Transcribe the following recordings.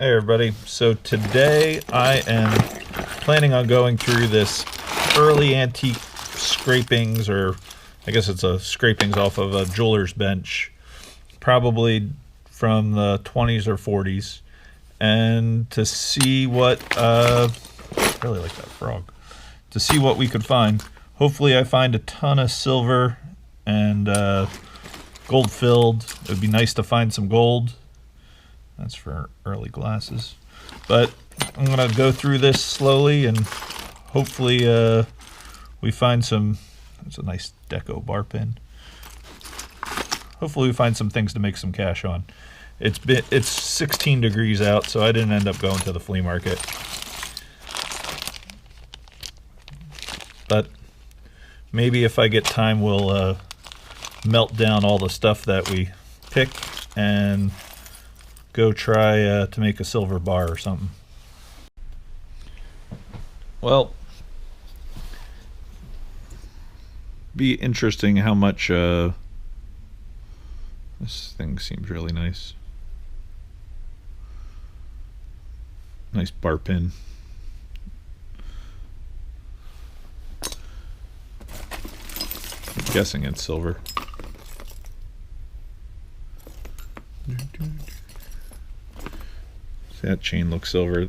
Hey everybody, so today I am planning on going through this early antique scrapings, or I guess it's a scrapings off of a jeweler's bench, probably from the 20s or 40s, and to see what, I really like that frog, to see what we could find. Hopefully I find a ton of silver and gold filled. It would be nice to find some gold. That's for early glasses. But I'm going to go through this slowly and hopefully we find some... That's a nice deco bar pin. Hopefully we find some things to make some cash on. It's 16 degrees out, so I didn't end up going to the flea market. But maybe if I get time, we'll melt down all the stuff that we pick and go try to make a silver bar or something. Well, be interesting how much this thing seems really nice. Nice bar pin. I'm guessing it's silver. That chain looks silver.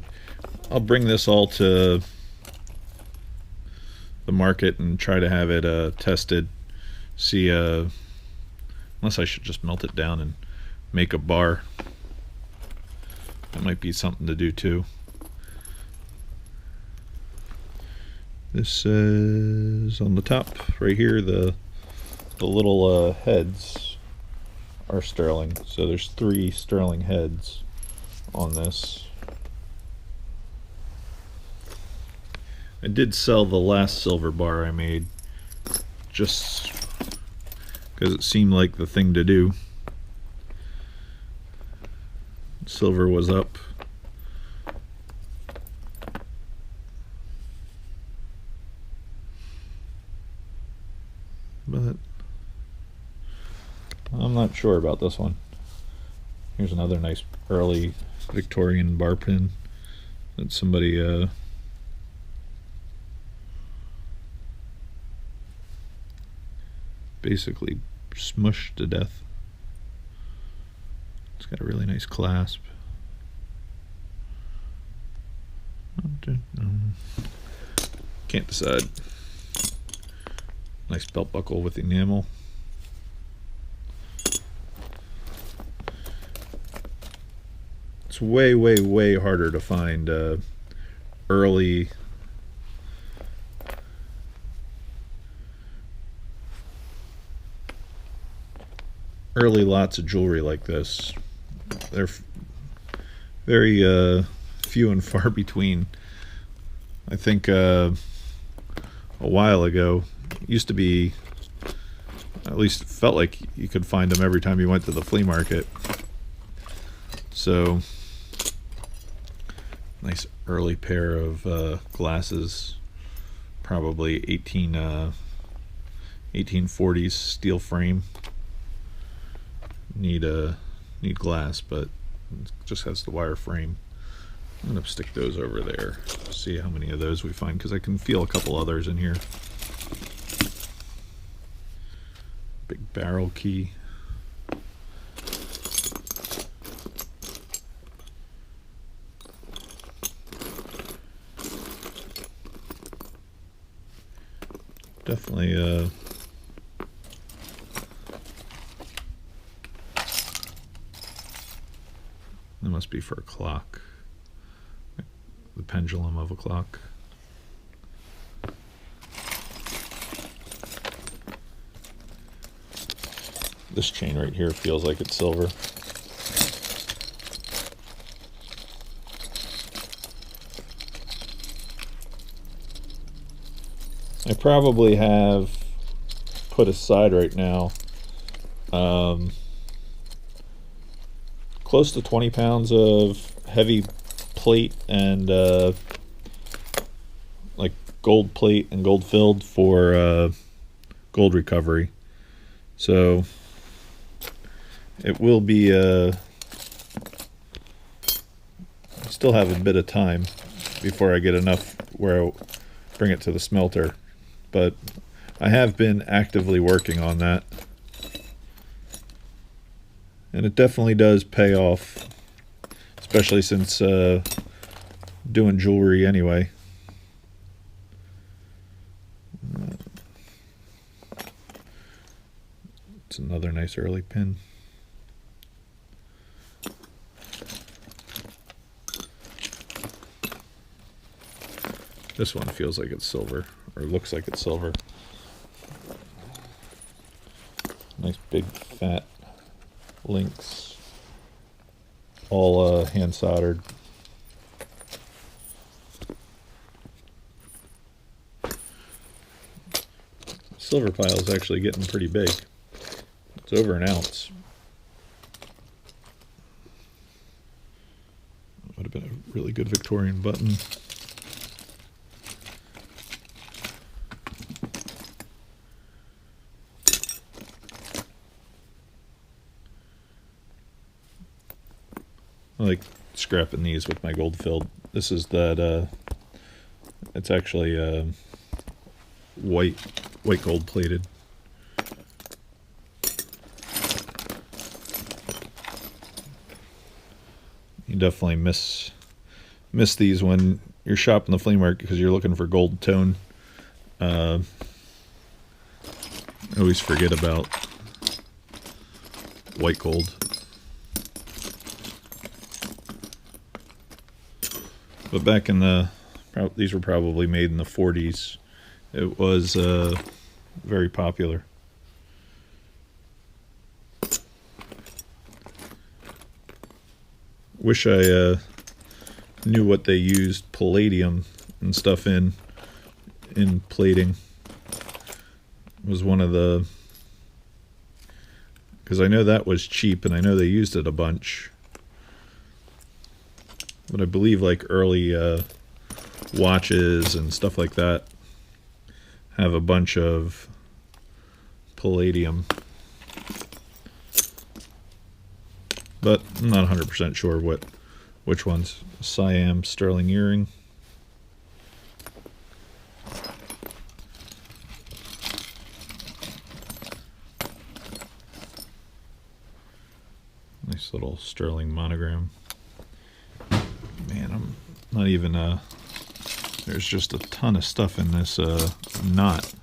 I'll bring this all to the market and try to have it tested. See, unless I should just melt it down and make a bar. That might be something to do too. This says on the top right here, the little heads are sterling. So there's 3 sterling heads on this. I did sell the last silver bar I made just because it seemed like the thing to do. Silver was up. But I'm not sure about this one. Here's another nice early Victorian bar pin that somebody basically smushed to death. It's got a really nice clasp. Can't decide. Nice belt buckle with enamel. It's way harder to find early lots of jewelry like this. They're very few and far between. I think a while ago it used to be, at least it felt like you could find them every time you went to the flea market. So nice early pair of glasses, probably 1840s steel frame. Need glass, but it just has the wire frame. I'm gonna stick those over there, see how many of those we find, because I can feel a couple others in here. Big barrel key. Definitely that must be for a clock, the pendulum of a clock. This chain right here feels like it's silver. I probably have put aside right now close to 20 pounds of heavy plate and like gold plate and gold filled for gold recovery. So it will be still have a bit of time before I get enough where I bring it to the smelter, but I have been actively working on that, and it definitely does pay off, especially since doing jewelry anyway. It's another nice early pin. This one feels like it's silver, or looks like it's silver. Nice big fat links, all hand soldered. Silver pile is actually getting pretty big. It's over an ounce. Would have been a really good Victorian button. I like scrapping these with my gold filled. This is that, it's actually white gold plated. You definitely miss these when you're shopping the flea market because you're looking for gold tone. I always forget about white gold. But back in the, these were probably made in the 40s. It was very popular. Wish I knew what they used palladium and stuff in plating. It was one of the, because I know that was cheap and I know they used it a bunch. But I believe like early watches and stuff like that have a bunch of palladium. But I'm not 100% sure which ones. Siam sterling earring. Nice little sterling monogram. Man, I'm not even there's just a ton of stuff in this knot.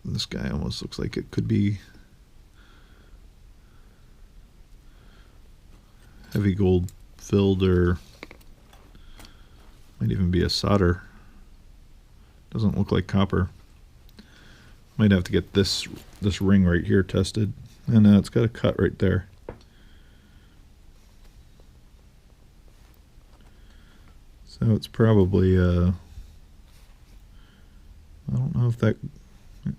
This guy almost looks like it could be heavy gold filled, or might even be a solder. Doesn't look like copper. Might have to get this ring right here tested. And it's got a cut right there. So it's probably I don't know if that,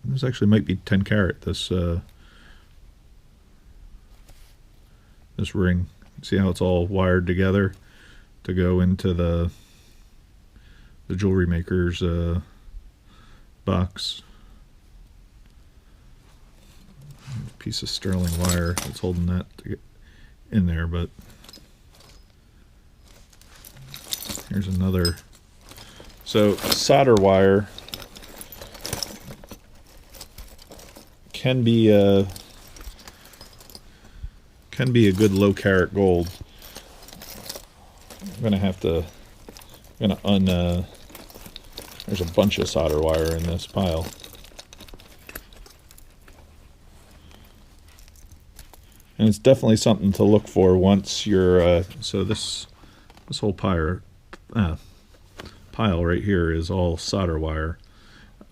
this actually might be 10 karat, this ring. See how it's all wired together to go into the jewelry maker's box. Piece of sterling wire that's holding that to get in there, but here's another. So solder wire can be a good low carat gold. I'm gonna there's a bunch of solder wire in this pile. And it's definitely something to look for once you're so this whole pile right here is all solder wire.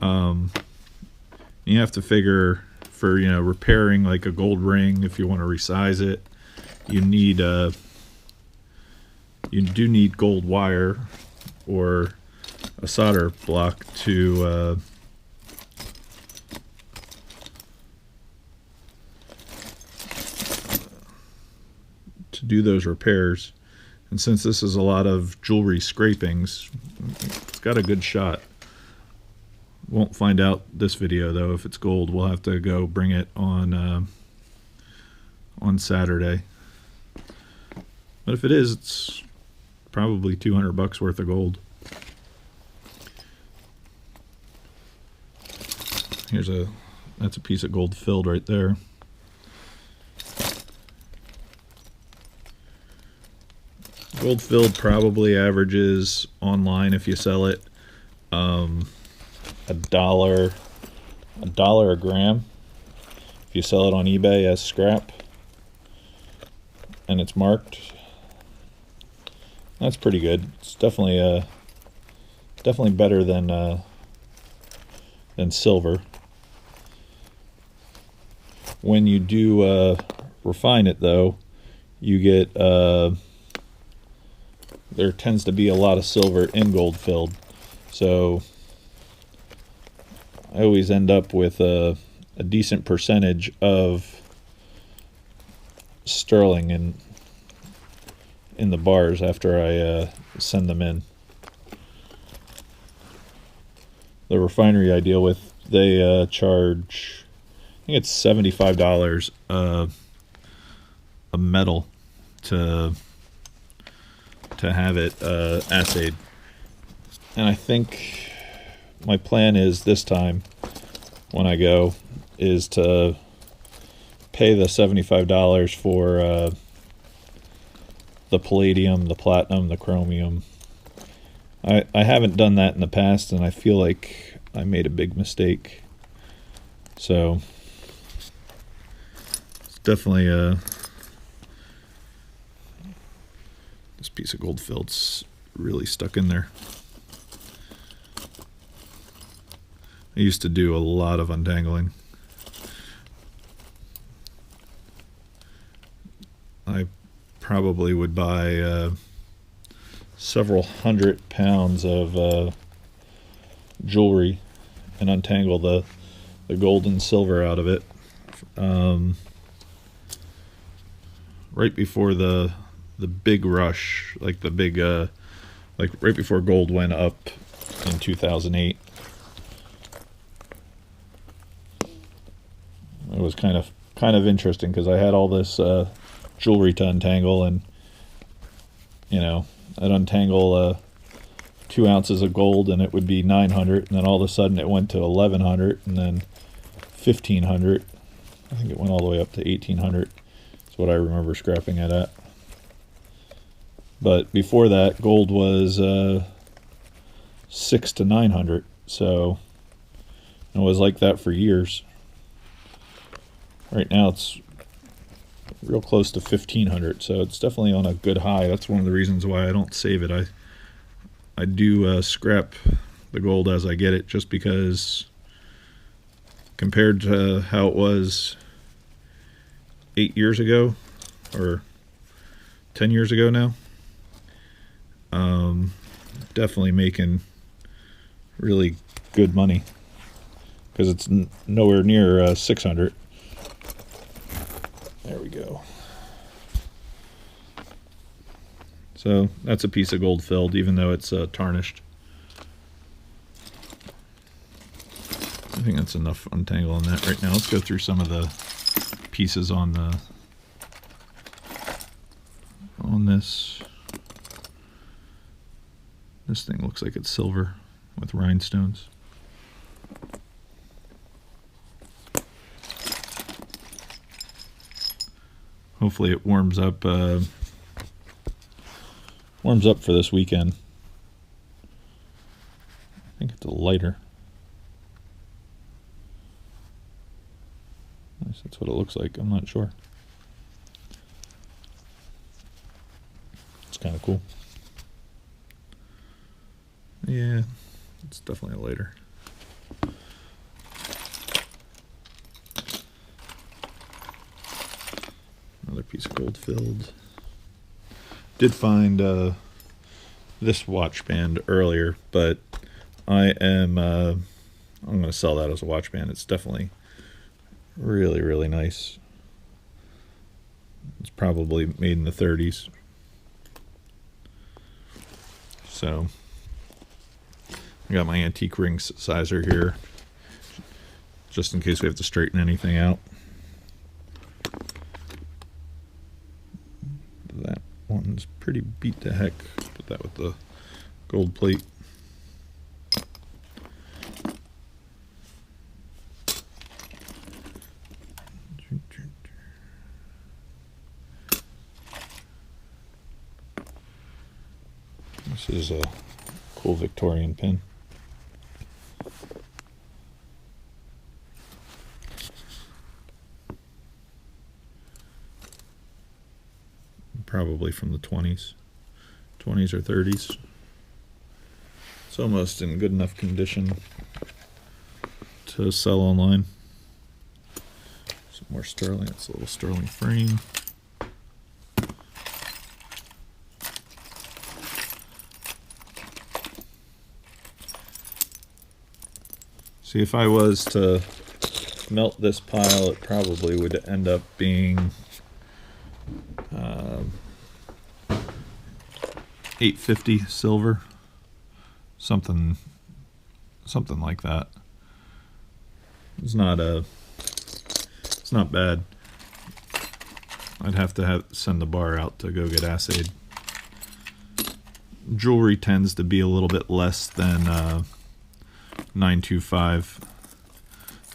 You have to figure for, you know, repairing like a gold ring, if you want to resize it, you do need gold wire or a solder block to do those repairs. And since this is a lot of jewelry scrapings, it's got a good shot. Won't find out this video though if it's gold. We'll have to go bring it on Saturday. But if it is, probably 200 bucks worth of gold. That's a piece of gold filled right there. Gold filled probably averages online, if you sell it, $1 a gram. If you sell it on eBay as scrap and it's marked, that's pretty good. It's definitely better than silver. When you do refine it, though, you get there tends to be a lot of silver in gold filled, so I always end up with a decent percentage of sterling in the bars after I send them in. The refinery I deal with, they charge, I think it's $75 a metal to have it assayed. And I think my plan is this time when I go is to pay the $75 for the palladium, the platinum, the chromium. I haven't done that in the past, and I feel like I made a big mistake. So it's definitely this piece of gold filled's really stuck in there. I used to do a lot of untangling. I probably would buy several hundred pounds of jewelry and untangle the gold and silver out of it. Right before the big rush, like the big like right before gold went up in 2008. It was kind of interesting because I had all this jewelry to untangle, and you know, I'd untangle 2 ounces of gold and it would be 900, and then all of a sudden it went to 1100, and then 1500. I think it went all the way up to 1800. That's what I remember scrapping it at. But before that, gold was 600 to 900, so it was like that for years. Right now it's real close to 1500, so it's definitely on a good high. That's one of the reasons why I don't save it. I do scrap the gold as I get it, just because compared to how it was 8 years ago, or 10 years ago now, definitely making really good money, because it's nowhere near 600. There we go. So that's a piece of gold filled, even though it's tarnished. I think that's enough untangling that right now. Let's go through some of the pieces on this. This thing looks like it's silver with rhinestones. Hopefully it warms up for this weekend. I think it's a lighter. At least that's what it looks like. I'm not sure. It's kind of cool. Yeah, it's definitely a lighter. Another piece of gold filled. Did find this watch band earlier, but I'm going to sell that as a watch band. It's definitely really, really nice. It's probably made in the 30s. So I got my antique ring sizer here, just in case we have to straighten anything out. That one's pretty beat to heck, but that with the gold plate. This is a cool Victorian pin. Probably from the 20s or 30s. It's almost in good enough condition to sell online. Some more sterling. It's a little sterling frame. See, if I was to melt this pile, it probably would end up being $8.50 silver, something like that. It's not bad. I'd have to send the bar out to go get assayed. Jewelry tends to be a little bit less than 925.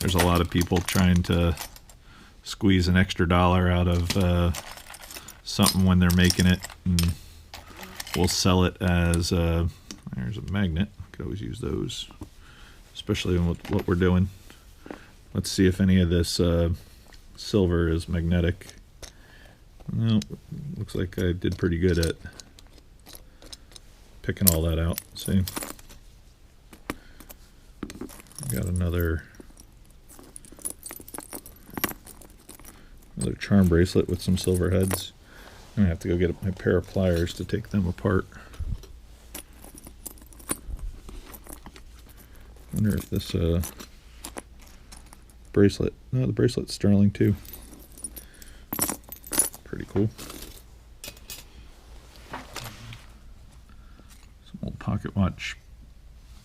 There's a lot of people trying to squeeze an extra dollar out of something when they're making it, and we'll sell it as there's a magnet. I could always use those, especially with what we're doing. Let's see if any of this silver is magnetic. Well, looks like I did pretty good at picking all that out. See, got another charm bracelet with some silver heads. I'm gonna have to go get my pair of pliers to take them apart. Wonder if this bracelet, no, the bracelet's sterling too. Pretty cool. Some old pocket watch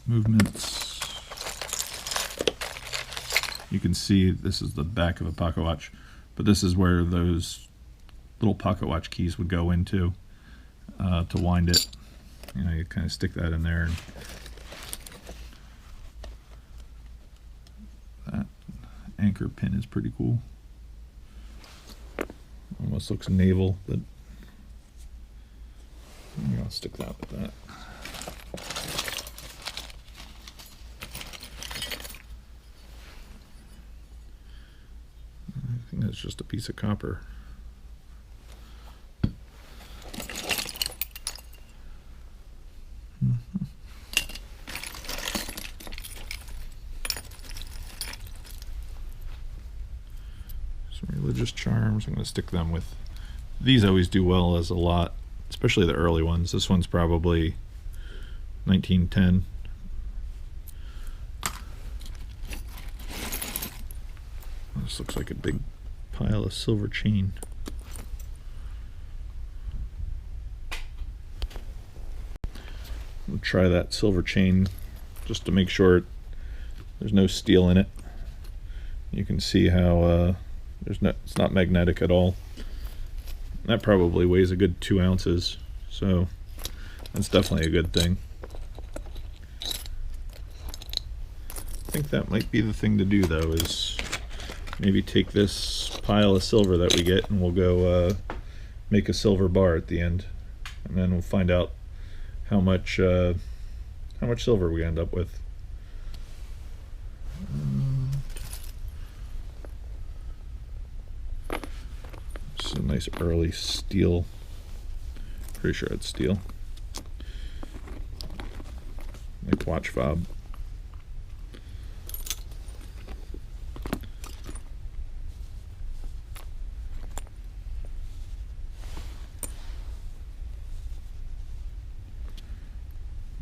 movements. You can see this is the back of a pocket watch, but this is where those little pocket watch keys would go into to wind it. You know, you kind of stick that in there, and that anchor pin is pretty cool. Almost looks naval, but I'll stick that with that. I think that's just a piece of copper. Some religious charms. I'm going to stick them with these. Always do well as a lot, especially the early ones. This one's probably 1910. This looks like a big pile of silver chain. We'll try that silver chain just to make sure there's no steel in it. You can see how it's not magnetic at all. That probably weighs a good 2 ounces, so that's definitely a good thing. I think that might be the thing to do, though, is maybe take this pile of silver that we get and we'll go make a silver bar at the end, and then we'll find out how much silver we end up with. It's a nice early steel. Pretty sure it's steel. Like watch fob.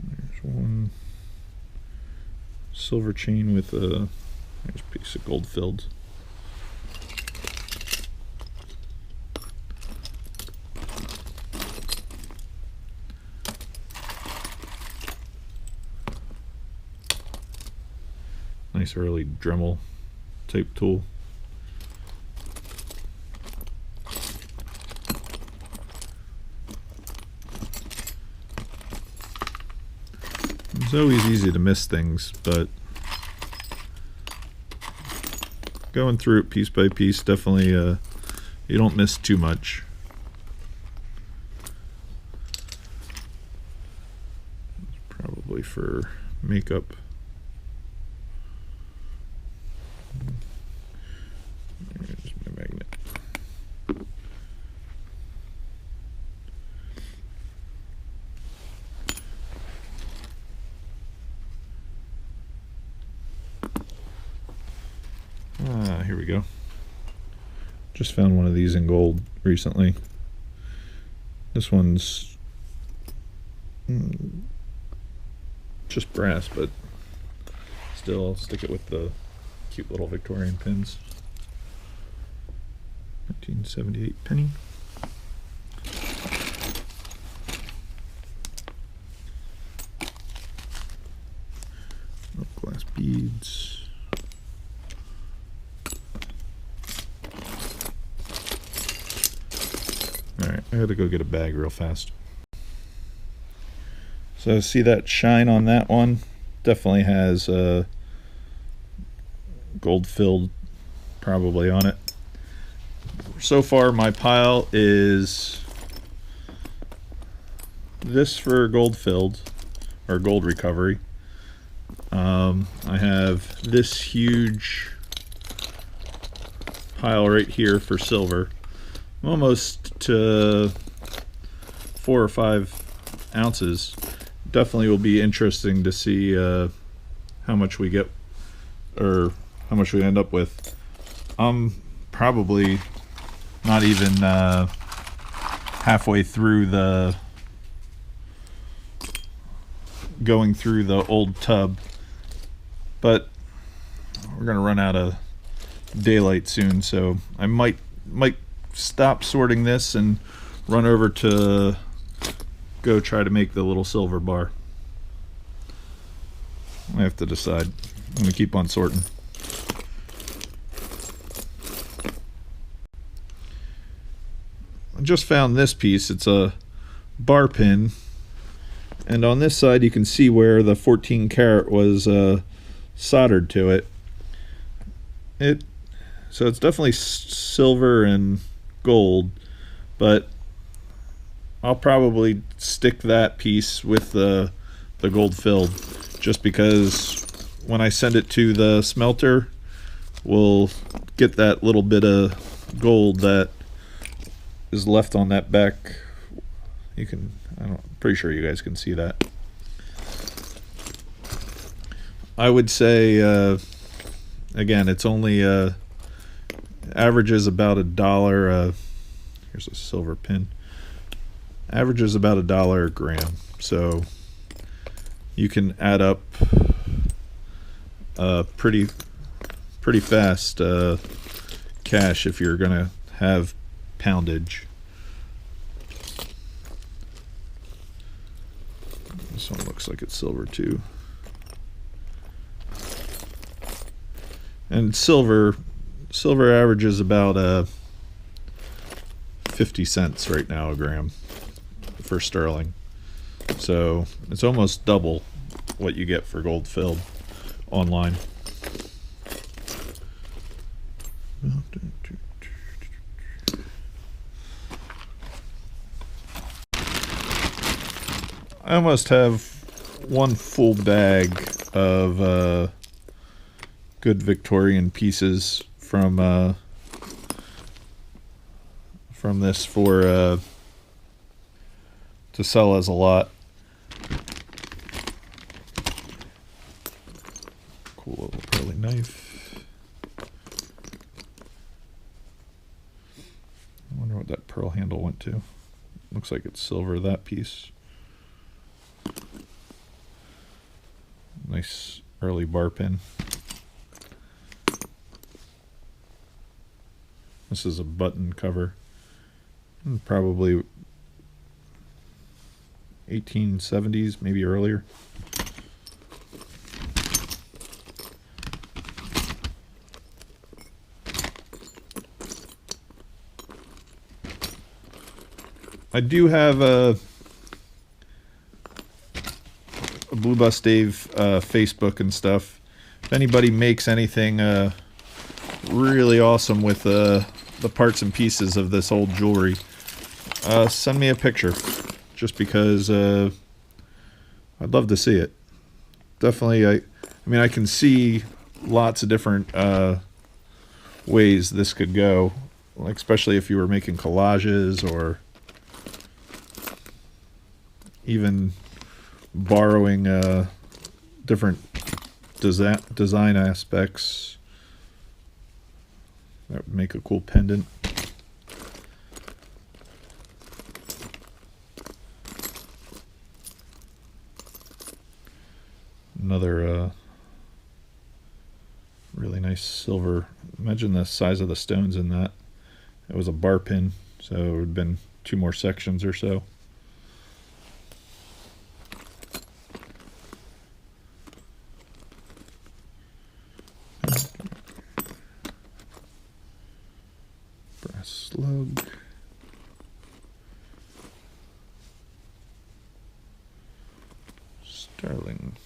There's one silver chain with a nice piece of gold filled. Nice early Dremel type tool. It's always easy to miss things, but going through it piece by piece, definitely you don't miss too much. Probably for makeup. There's my magnet. Here we go. Just found one of these in gold recently. This one's just brass, but still I'll stick it with the cute little Victorian pins. 1978 penny. Oh, glass beads. Alright, I gotta go get a bag real fast. So see that shine on that one? Definitely has gold filled probably on it. So far my pile is this for gold filled or gold recovery. I have this huge pile right here for silver. Almost to 4 or 5 ounces. Definitely will be interesting to see how much we get or how much we end up with. I'm probably not even halfway through the going through the old tub, but we're gonna run out of daylight soon, so I might stop sorting this and run over to go try to make the little silver bar. I have to decide. I'm gonna keep on sorting. I just found this piece. It's a bar pin, and on this side you can see where the 14 karat was soldered to it. So it's definitely silver and gold, but I'll probably stick that piece with the gold filled, just because when I send it to the smelter, we'll get that little bit of gold that is left on that back. You can, I'm pretty sure you guys can see that. I would say, again, it's only averages about $1. Here's a silver pin. Averages about $1 a gram, so you can add up pretty fast cash if you're gonna have poundage. This one looks like it's silver too, and silver averages about 50 cents right now a gram for sterling, so it's almost double what you get for gold filled online. I almost have one full bag of good Victorian pieces from this for to sell as a lot. Cool little curly knife. I wonder what that pearl handle went to. Looks like it's silver, that piece. Nice early bar pin. This is a button cover. Probably 1870s, maybe earlier. I do have a BlueBusDave Facebook and stuff. If anybody makes anything really awesome with the parts and pieces of this old jewelry, send me a picture, just because I'd love to see it. Definitely, I mean, I can see lots of different ways this could go, like especially if you were making collages or even borrowing different design aspects. That would make a cool pendant. Another really nice silver. Imagine the size of the stones in that. It was a bar pin, so it would have been 2 more sections or so. Brass slug. Sterling.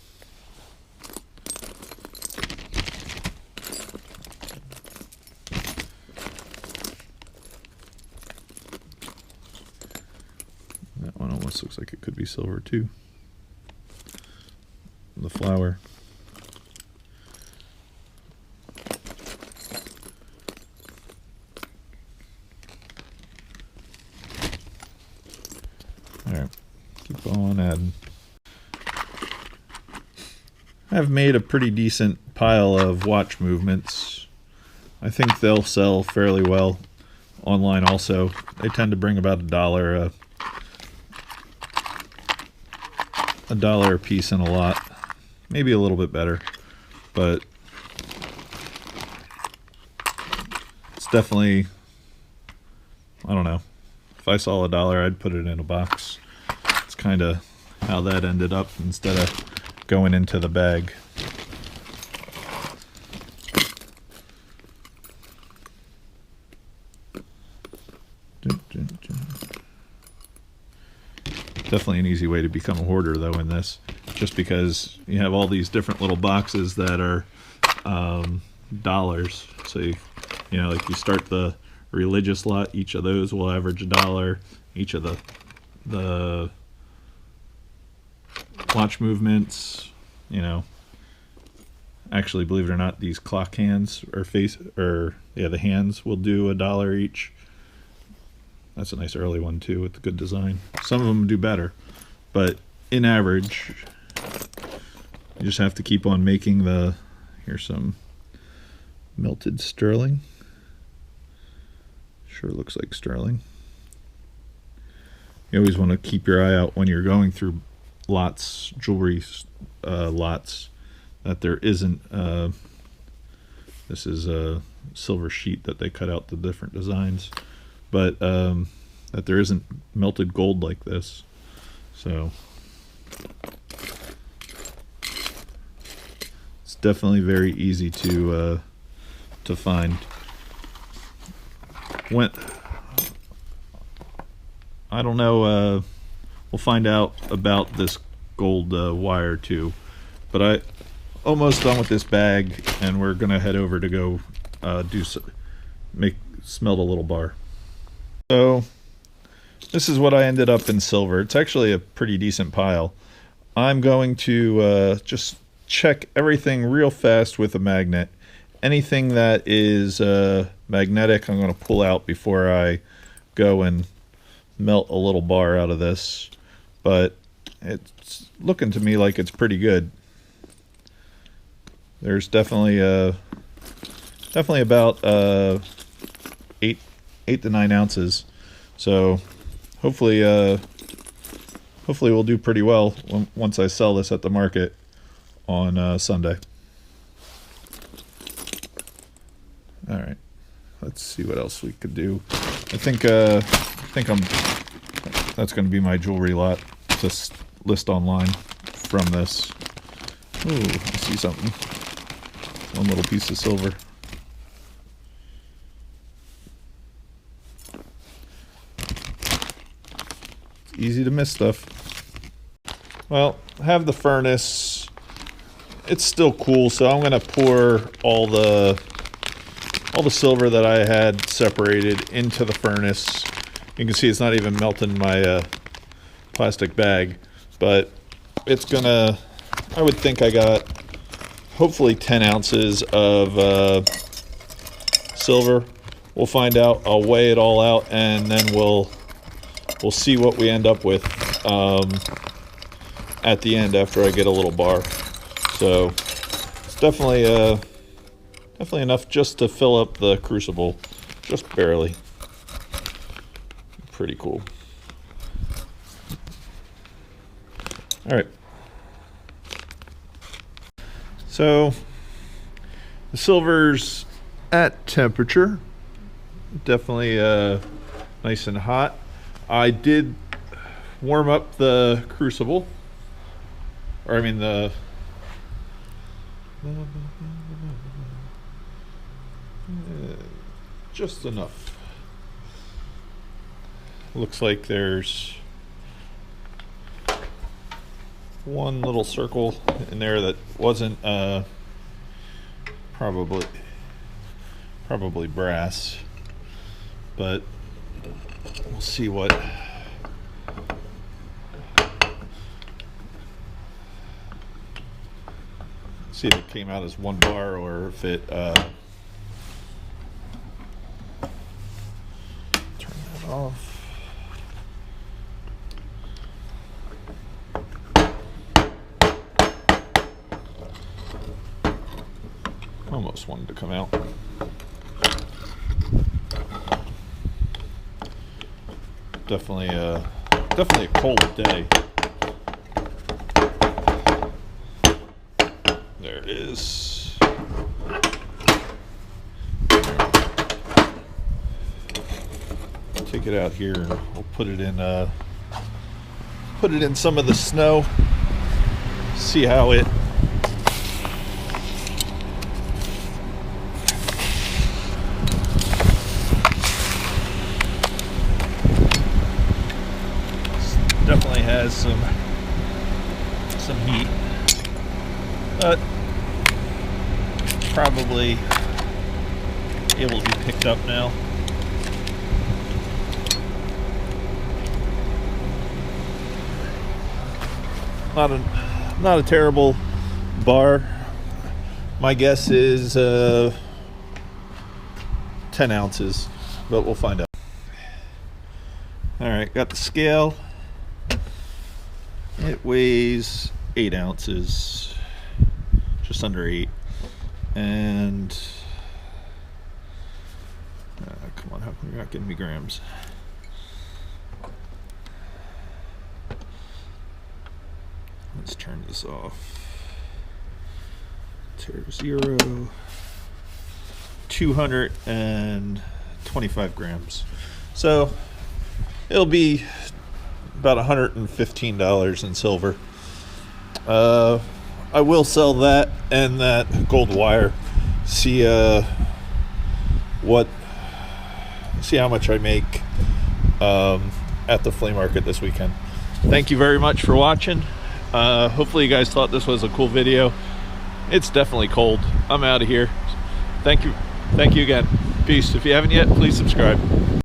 That one almost looks like it could be silver too. The flower. Alright, keep on adding. I've made a pretty decent pile of watch movements. I think they'll sell fairly well online also. They tend to bring about $1 a piece in a lot. Maybe a little bit better, but it's definitely, I don't know. If I saw $1, I'd put it in a box. It's kind of how that ended up instead of going into the bag. Definitely an easy way to become a hoarder though in this, just because you have all these different little boxes that are dollars. So you know, like you start the religious lot, each of those will average $1. Each of the watch movements, you know, actually, believe it or not, these clock hands or the hands will do $1 each. That's a nice early one too with the good design. Some of them do better, but in average, you just have to keep on making the. Here's some melted sterling. Sure looks like sterling. You always want to keep your eye out when you're going through lots, jewelry lots, that there isn't. This is a silver sheet that they cut out the different designs, but that there isn't melted gold like this. So it's definitely very easy to find. I don't know. We'll find out about this gold wire too, but I almost done with this bag, and we're gonna head over to go smelt a little bar. So this is what I ended up in silver. It's actually a pretty decent pile. I'm going to just check everything real fast with a magnet. Anything that is magnetic, I'm going to pull out before I go and melt a little bar out of this. But it's looking to me like it's pretty good. There's definitely about 8 to 9 ounces. So hopefully we'll do pretty well once I sell this at the market on Sunday. All right, let's see what else we could do. I think that's going to be my jewelry lot. Just list online from this. Ooh, I see something. One little piece of silver. It's easy to miss stuff. Well, I have the furnace. It's still cool, so I'm gonna pour all the silver that I had separated into the furnace. You can see it's not even melting my plastic bag, but it's gonna, I would think I got hopefully 10 ounces of silver. We'll find out. I'll weigh it all out, and then we'll see what we end up with at the end after I get a little bar. So it's definitely enough just to fill up the crucible, just barely. Pretty cool. All right. So the silver's at temperature, definitely nice and hot. I did warm up the crucible, or I mean just enough. Looks like there's one little circle in there that wasn't probably brass, but we'll see what see if it came out as one bar or if it turn that off. Almost wanted to come out. Definitely a cold day. There it is. Take it out here and we'll put it in some of the snow. See how it definitely has some heat, but probably able to be picked up now. Not a terrible bar. My guess is 10 ounces, but we'll find out. All right, got the scale. It weighs 8 ounces, just under 8. And come on, how come you're not giving me grams? Let's turn this off. Tier 0, 225 grams. So it'll be about $115 in silver. I will sell that and that gold wire. See how much I make at the flea market this weekend. Thank you very much for watching. Hopefully you guys thought this was a cool video. It's definitely cold. I'm out of here. Thank you again. Peace. If you haven't yet, please subscribe.